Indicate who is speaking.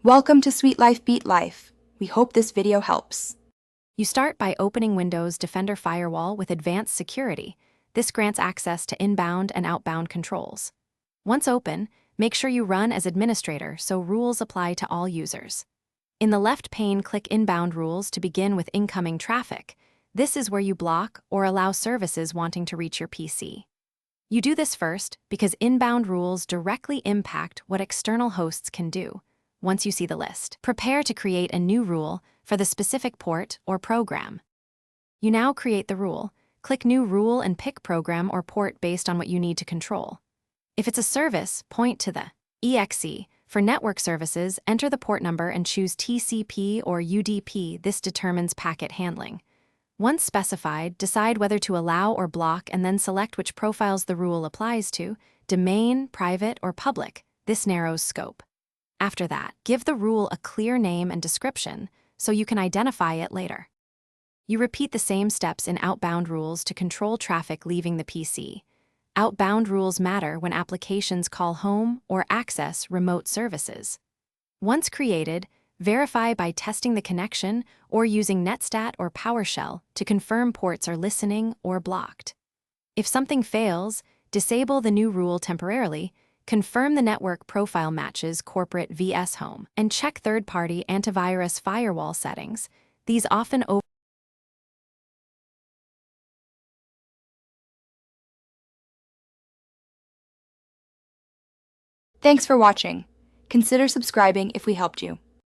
Speaker 1: Welcome to Sweet Life Beat Life. We hope this video helps.
Speaker 2: You start by opening Windows Defender Firewall with advanced security. This grants access to inbound and outbound controls. Once open, make sure you run as administrator so rules apply to all users. In the left pane, click Inbound Rules to begin with incoming traffic. This is where you block or allow services wanting to reach your PC. You do this first because inbound rules directly impact what external hosts can do. Once you see the list, prepare to create a new rule for the specific port or program. You now create the rule. Click New Rule and pick program or port based on what you need to control. If it's a service, point to the EXE. For network services, enter the port number and choose TCP or UDP. This determines packet handling. Once specified, decide whether to allow or block and then select which profiles the rule applies to, domain, private, or public. This narrows scope. After that, give the rule a clear name and description so you can identify it later. You repeat the same steps in outbound rules to control traffic leaving the PC. Outbound rules matter when applications call home or access remote services. Once created, verify by testing the connection or using Netstat or PowerShell to confirm ports are listening or blocked. If something fails, disable the new rule temporarily. Confirm the network profile matches corporate vs home, and check third-party antivirus firewall settings. These often
Speaker 1: Thanks for watching. Consider subscribing if we helped you.